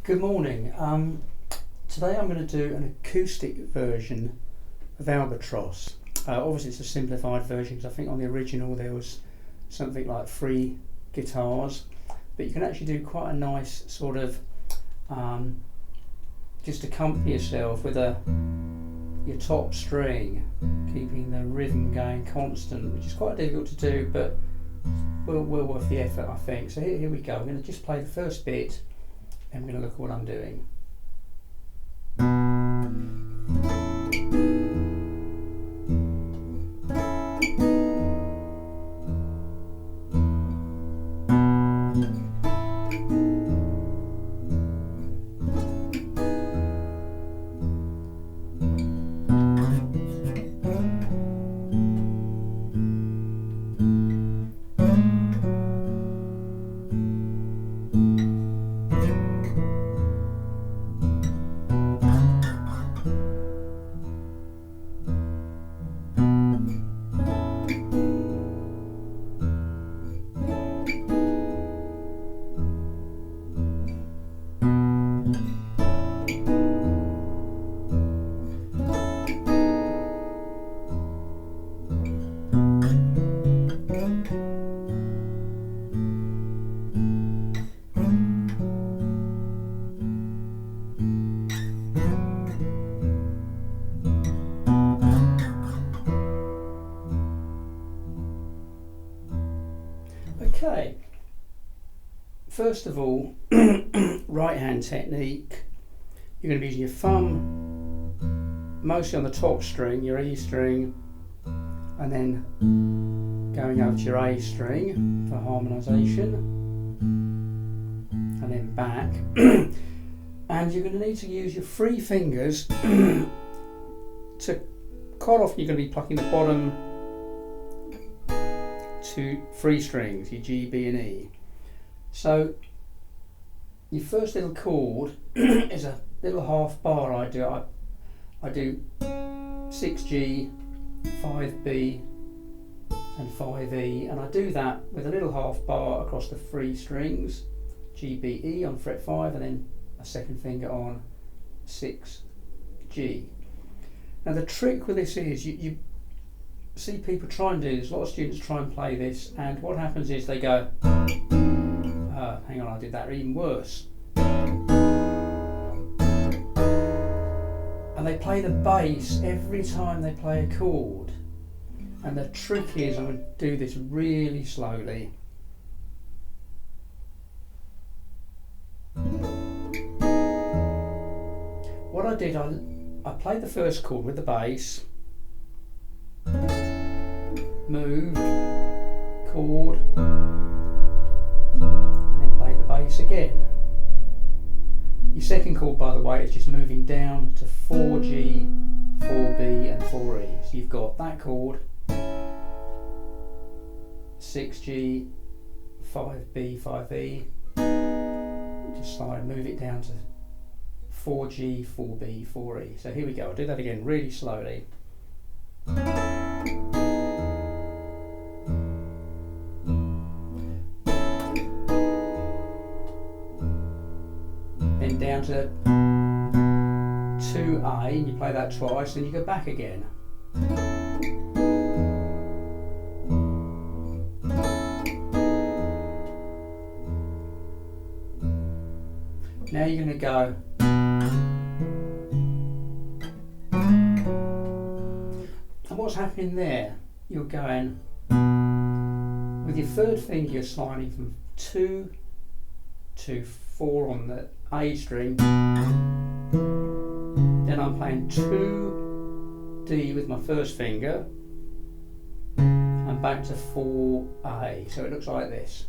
Good morning. Today I'm going to do an acoustic version of Albatross. Obviously it's a simplified version because I think on the original there was something like 3 guitars, but you can actually do quite a nice sort of just accompany yourself with your top string, keeping the rhythm going constant, which is quite difficult to do, but well worth the effort, I think. So here we go. I'm going to just play the first bit and we're going to look at what I'm doing. Okay, first of all, right hand technique. You're going to be using your thumb mostly on the top string, your E string, and then going over to your A string for harmonisation, and then back. And you're going to need to use your 3 fingers to, quite often you're going to be plucking the bottom 2 3 strings, your G, B and E. So your first little chord is a little half bar I do. I do 6G, 5B and 5E, and I do that with a little half bar across the 3 strings, G, B, E on fret 5, and then a second finger on 6G. Now the trick with this is you see people try and do this. A lot of students try and play this, and what happens is they go, hang on, I did that even worse. And they play the bass every time they play a chord. And the trick is, I'm going to do this really slowly. What I did, I played the first chord with the bass, moved, chord, and then played the bass again. Your second chord, by the way, is just moving down to 4G, 4B and 4E. So you've got that chord, 6G, 5B, 5E, just slide and move it down to 4G, 4B, 4E. So here we go, I'll do that again really slowly. Then down to 2A, and you play that twice, then you go back again. Now you're going to go and what's happening there, you're going with your 3rd finger, you're sliding from 2 to 4 on the A string, then I'm playing 2D with my 1st finger and back to 4A, so it looks like this.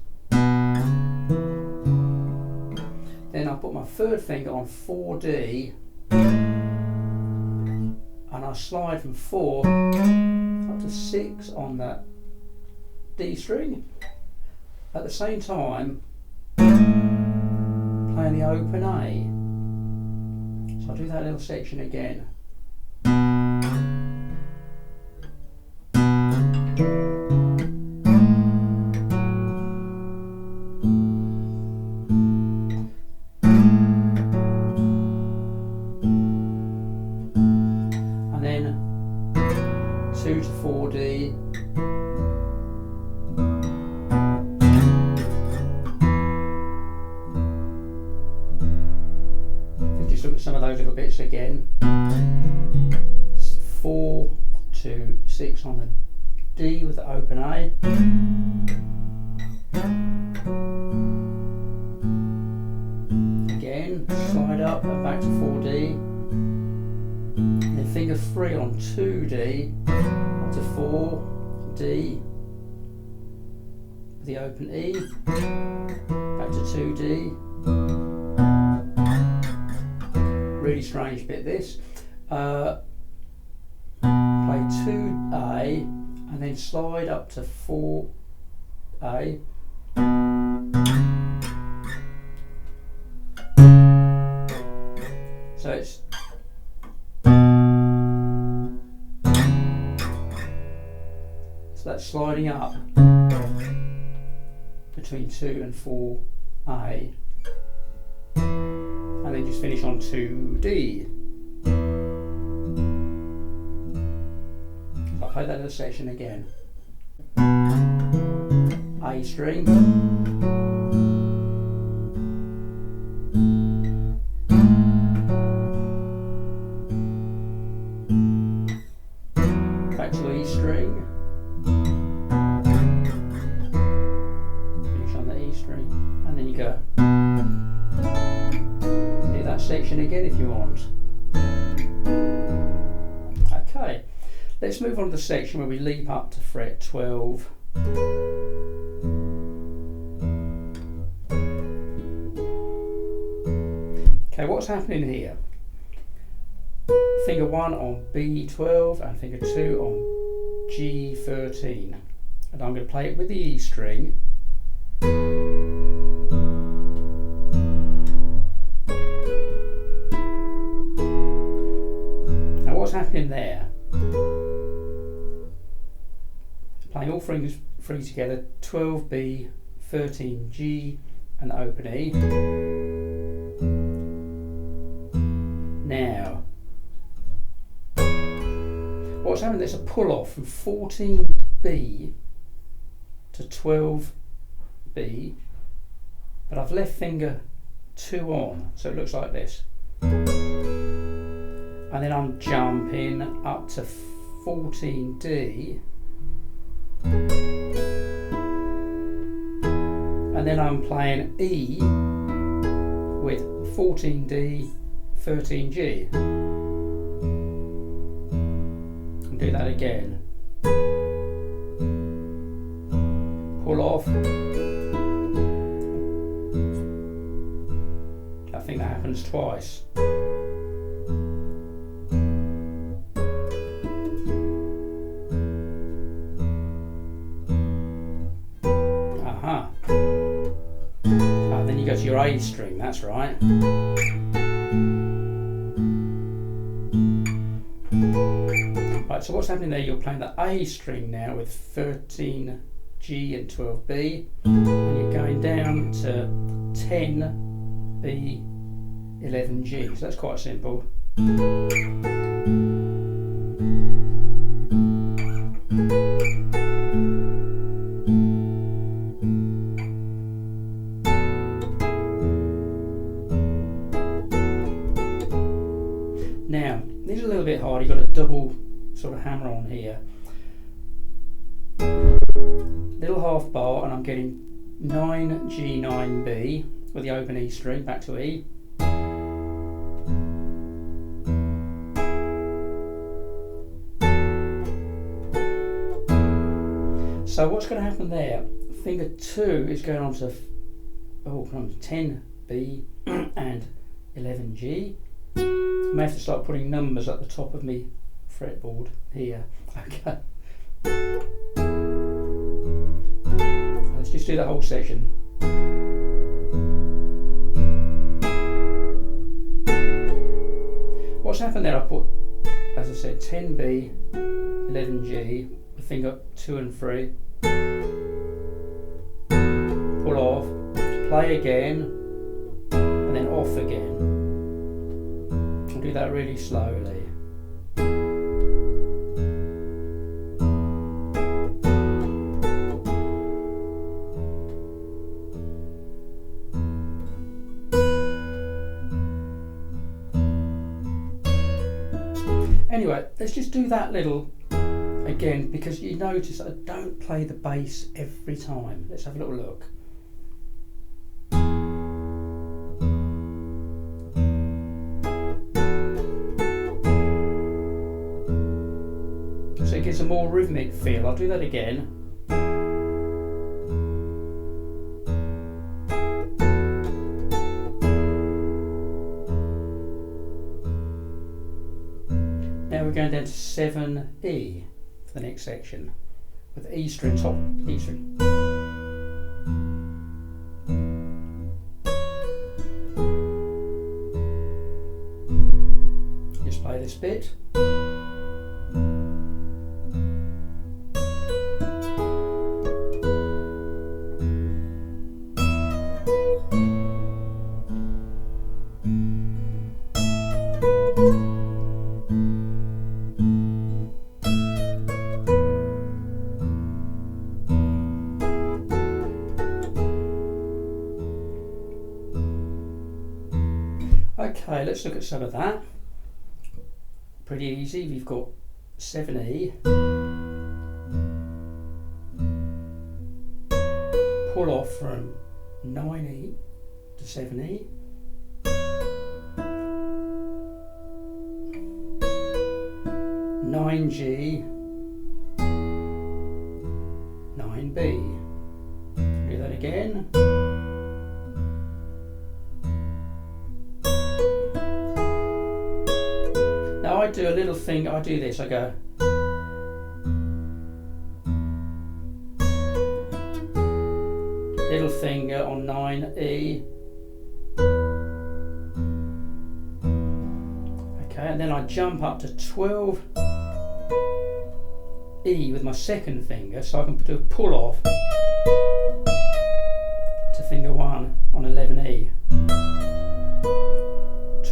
Then I put my 3rd finger on 4D and I slide from 4 up to 6 on the D string, at the same time playing the open A. So I'll do that little section again. Let's look at some of those little bits again. 4 to 6 on the D with the open A. Again, slide up and back to 4D. And then finger 3 on 2D to 4D with the open E. Back to 2D. Really strange bit this. Play 2A and then slide up to 4A. So it's that's sliding up between 2 and 4A, and then just finish on 2D. I'll play that little section again. A string, back to E string, finish on the E string, and then you go. Do that section again if you want. Okay, let's move on to the section where we leap up to fret 12. Okay, what's happening here? Finger 1 on B12 and finger 2 on G13. And I'm going to play it with the E string. Now what's happening there? Playing all strings three together, 12B, 13G and open E. Now, what's happening, there's a pull off from 14B to 12B, but I've left finger 2 on, so it looks like this. And then I'm jumping up to 14D, and then I'm playing E with 14D, 13G. And do that again. Pull off. I think that happens twice. Aha. And then you go to your A string, that's right. Right, so what's happening there, you're playing the A string now with 13G and 12B, and you're going down to 10B, 11G, so that's quite simple. Now, these are a little bit hard, you've got a double sort of hammer on here. Little half bar, and I'm getting 9G, 9B with the open E string, back to E. So what's going to happen there? Finger 2 is going on to 10B and 11G. I may have to start putting numbers at the top of me fretboard here. Okay. Let's just do the whole section. What's happened there? I put, as I said, 10B, 11G, with finger 2 and 3. Pull off, play again, and then off again. I'll do that really slowly. Anyway, let's just do that little again, because you notice that I don't play the bass every time. Let's have a little look. So it gives a more rhythmic feel. I'll do that again. Now we're going down to 7E for the next section, with the E string, top E string. Just play this bit. Okay, let's look at some of that. Pretty easy. We've got 7E, pull off from 9E to 7E, nine G, 9B. Do that again. Now I do a little thing, I do this, I go little finger on 9E. Okay, and then I jump up to 12E with my second finger, so I can do a pull off to finger 1 on 11E.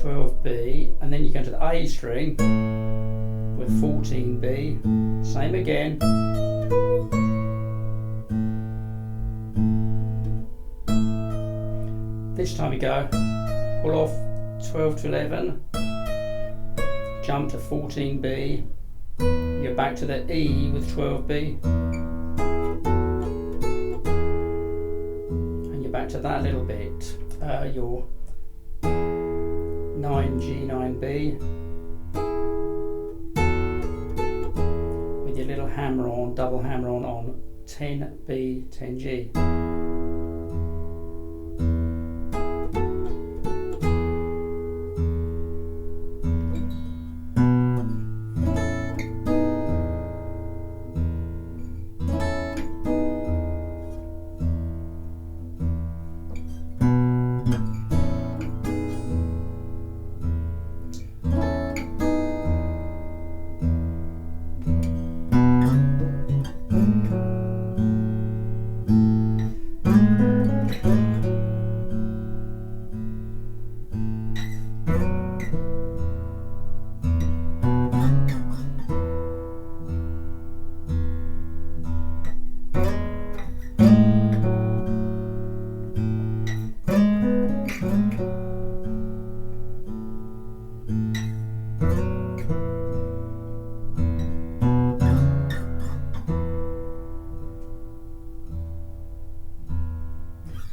12B, and then you go to the A string with 14B, same again. This time you go, pull off 12 to 11, jump to 14B, you're back to the E with 12B, and you're back to that little bit, your 9G, 9B, with your little hammer on, double hammer on 10B, 10G.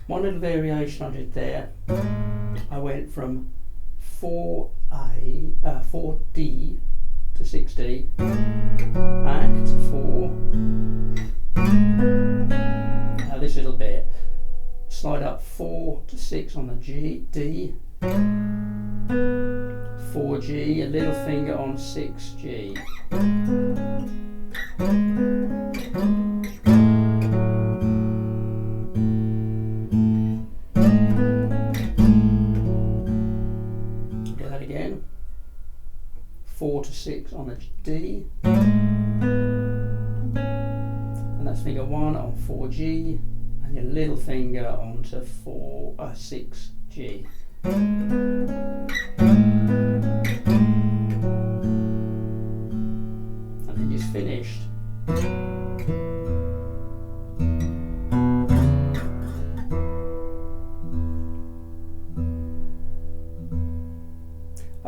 One little variation I did there, I went from 4D to 6D, back to 4, this little bit, slide up 4 to 6 on the G, D, 4G, a little finger on 6G. Again, 4 to 6 on the D, and that's finger 1 on 4G, and your little finger onto 6G. And then just finished.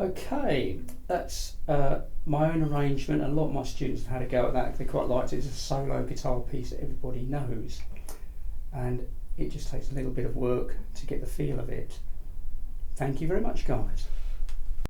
Okay, that's my own arrangement. A lot of my students have had a go at that. They quite liked it. It's a solo guitar piece that everybody knows, and it just takes a little bit of work to get the feel of it. Thank you very much, guys.